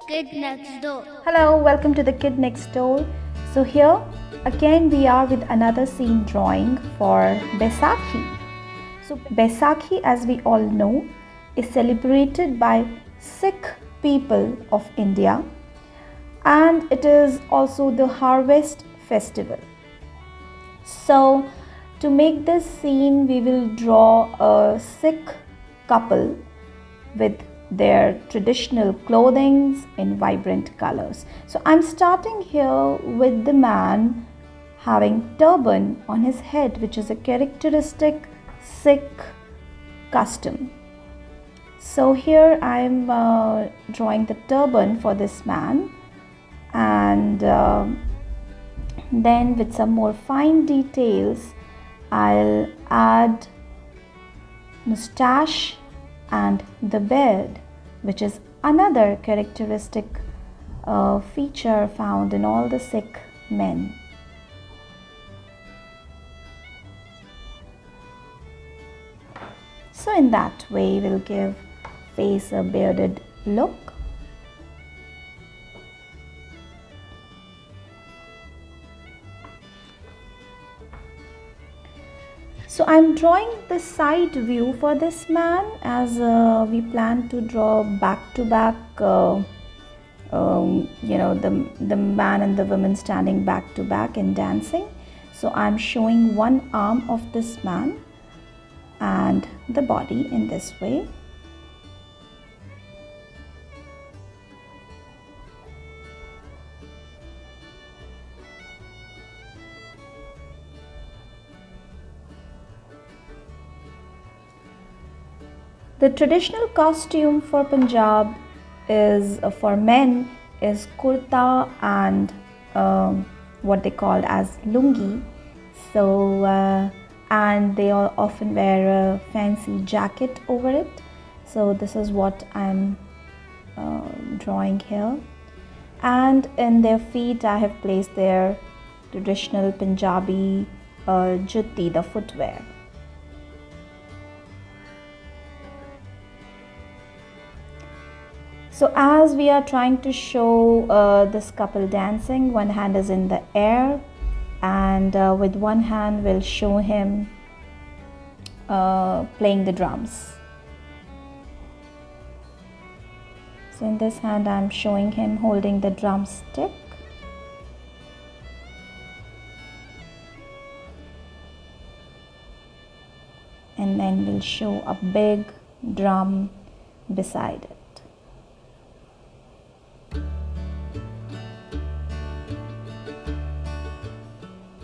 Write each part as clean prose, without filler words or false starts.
Kid Next Door. Hello, welcome to the Kid Next Door. So here again we are with another scene drawing for Baisakhi. So Baisakhi, as we all know, is celebrated by Sikh people of India, and it is also the harvest festival. So to make this scene we will draw a Sikh couple with their traditional clothing in vibrant colors. So I'm starting here with the man having turban on his head, which is a characteristic Sikh custom. So here I'm drawing the turban for this man, and then with some more fine details I'll add mustache and the beard, which is another characteristic feature found in all the Sikh men. So in that way we'll give face a bearded look. So I'm drawing the side view for this man, as we plan to draw back to back, the man and the woman standing back to back and dancing. So I'm showing one arm of this man and the body in this way. The traditional costume for Punjab is for men is kurta and what they call as lungi. So and they all often wear a fancy jacket over it. So this is what I'm drawing here. And in their feet I have placed their traditional Punjabi jutti, the footwear. So as we are trying to show this couple dancing, one hand is in the air, and with one hand we'll show him playing the drums. So in this hand I'm showing him holding the drumstick. And then we'll show a big drum beside it,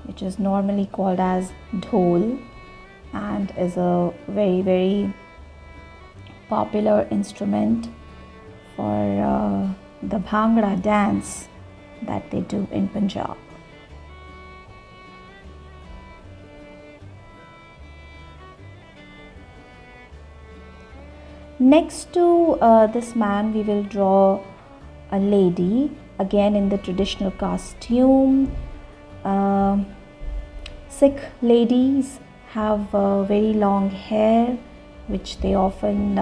which is normally called as dhol and is a very popular instrument for the bhangra dance that they do in Punjab. Next to this man we will draw a lady, again in the traditional costume. Sikh ladies have very long hair, which they often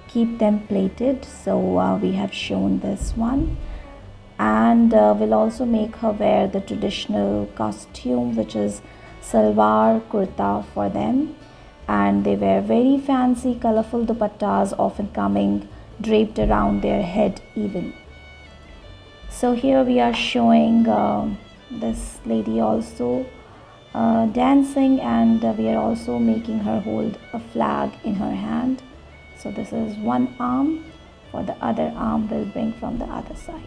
keep them plaited. So we have shown this one, and we'll also make her wear the traditional costume, which is salwar kurta for them, and they wear very fancy colorful dupattas, often coming draped around their head even. So here we are showing this lady also dancing, and we are also making her hold a flag in her hand. So this is one arm, for the other arm we'll bring from the other side.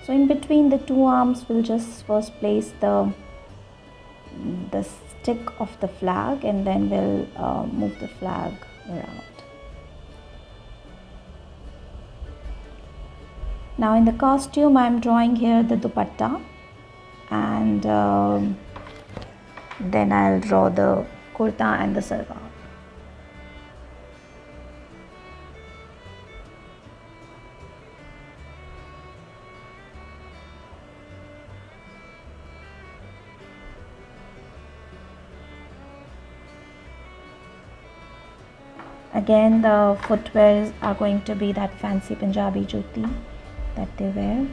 So in between the two arms we'll just first place the stick of the flag, and then we'll move the flag around. Now in the costume I'm drawing here the dupatta, and Then I'll draw the kurta and the salwar. Again, the footwears are going to be that fancy Punjabi jutti that they wear.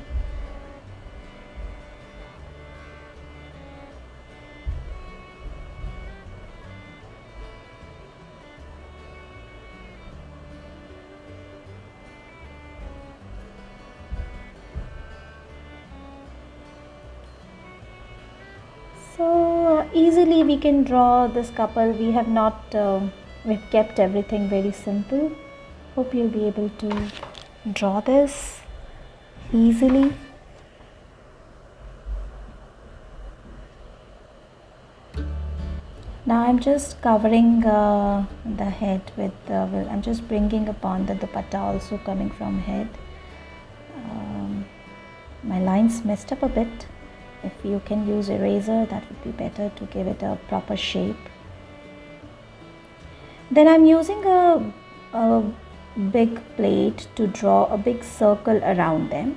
So easily we can draw this couple. We have not we've kept everything very simple. Hope you'll be able to draw this easily. Now I'm just covering the head with I'm just bringing upon the dupatta also coming from head. My lines messed up a bit. If you can use eraser, that would be better to give it a proper shape. Then I'm using a big plate to draw a big circle around them.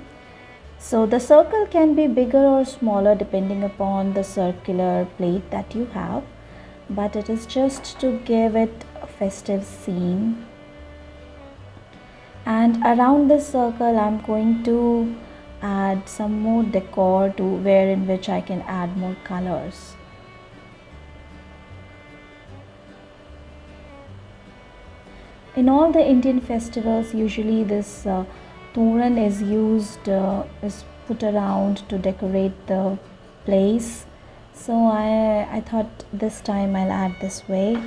So the circle can be bigger or smaller depending upon the circular plate that you have, but it is just to give it a festive scene. And around this circle I'm going to add some more decor to where in which I can add more colors. In all the Indian festivals, usually this toran is used, is put around to decorate the place. So I thought this time I'll add this way.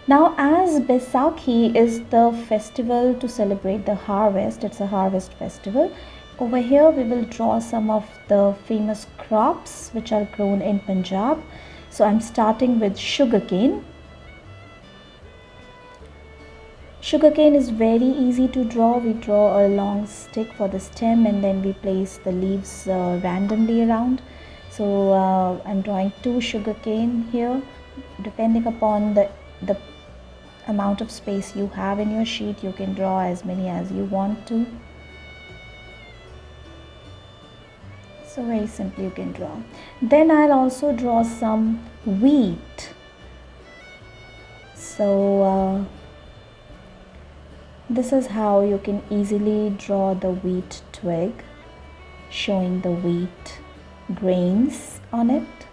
Now, as Baisakhi is the festival to celebrate the harvest, it's a harvest festival. Over here we will draw some of the famous crops which are grown in Punjab. So I'm starting with sugarcane. Sugarcane is very easy to draw. We draw a long stick for the stem and then we place the leaves randomly around. So I'm drawing 2 sugarcane here. Depending upon the amount of space you have in your sheet, you can draw as many as you want to. So very simply you can draw. Then I'll also draw some wheat. So this is how you can easily draw the wheat twig, showing the wheat grains on it.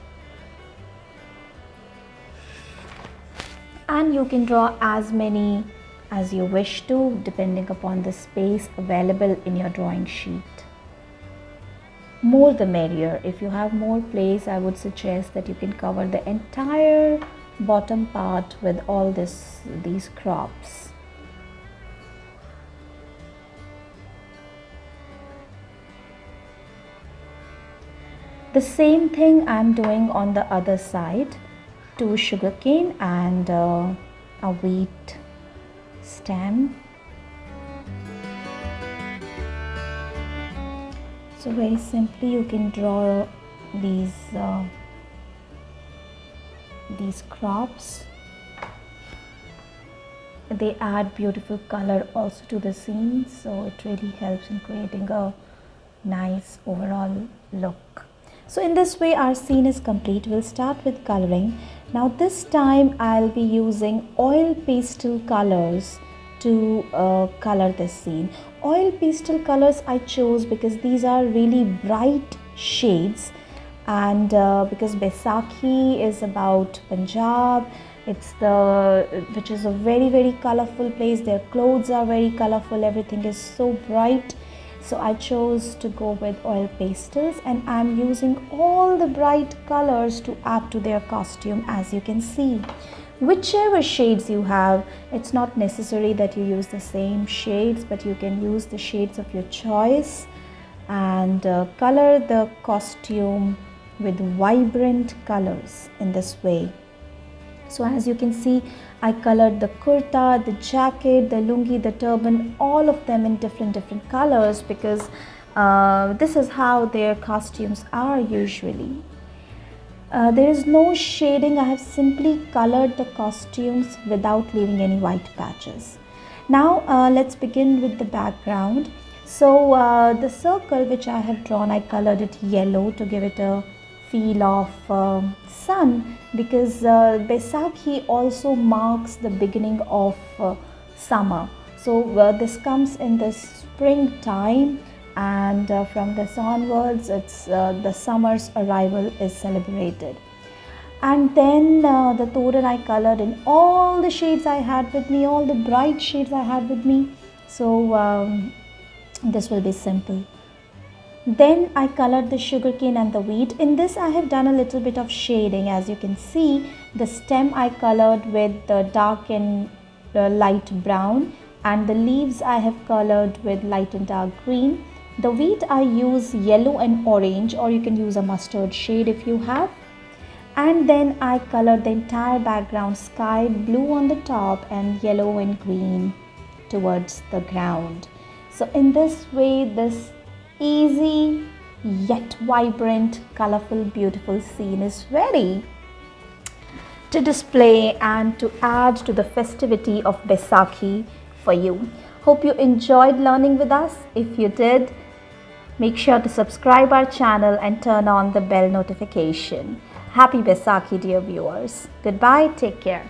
And you can draw as many as you wish to, depending upon the space available in your drawing sheet. More the merrier. If you have more place, I would suggest that you can cover the entire bottom part with all these crops. The same thing I'm doing on the other side. 2 sugarcane and a wheat stem. So very simply you can draw these crops. They add beautiful color also to the scene, so it really helps in creating a nice overall look. So in this way our scene is complete. We'll start with coloring. Now this time I'll be using oil pastel colors to color this scene. Oil pastel colors I chose because these are really bright shades, and because Baisakhi is about Punjab, which is a very colorful place. Their clothes are very colorful, everything is so bright. So I chose to go with oil pastels, and I'm using all the bright colors to add to their costume, as you can see. Whichever shades you have, it's not necessary that you use the same shades, but you can use the shades of your choice and color the costume with vibrant colors in this way. So as you can see, I colored the kurta, the jacket, the lungi, the turban, all of them in different colors, because this is how their costumes are usually. There is no shading. I have simply colored the costumes without leaving any white patches. Now let's begin with the background. So the circle which I have drawn, I colored it yellow to give it a feel of sun, because Baisakhi also marks the beginning of summer. So this comes in the springtime, and from this onwards it's the summer's arrival is celebrated. And then the toran I colored in all the shades I had with me, all the bright shades I had with me. So this will be simple. Then I colored the sugarcane and the wheat. In this I have done a little bit of shading. As you can see, the stem I colored with the dark and light brown, and the leaves I have colored with light and dark green. The wheat I use yellow and orange, or you can use a mustard shade if you have. And then I colored the entire background sky blue on the top and yellow and green towards the ground. So in this way, this easy yet vibrant, colorful, beautiful scene is ready to display and to add to the festivity of Baisakhi for you. Hope you enjoyed learning with us. If you did, make sure to subscribe our channel and turn on the bell notification. Happy Baisakhi, dear viewers. Goodbye, take care.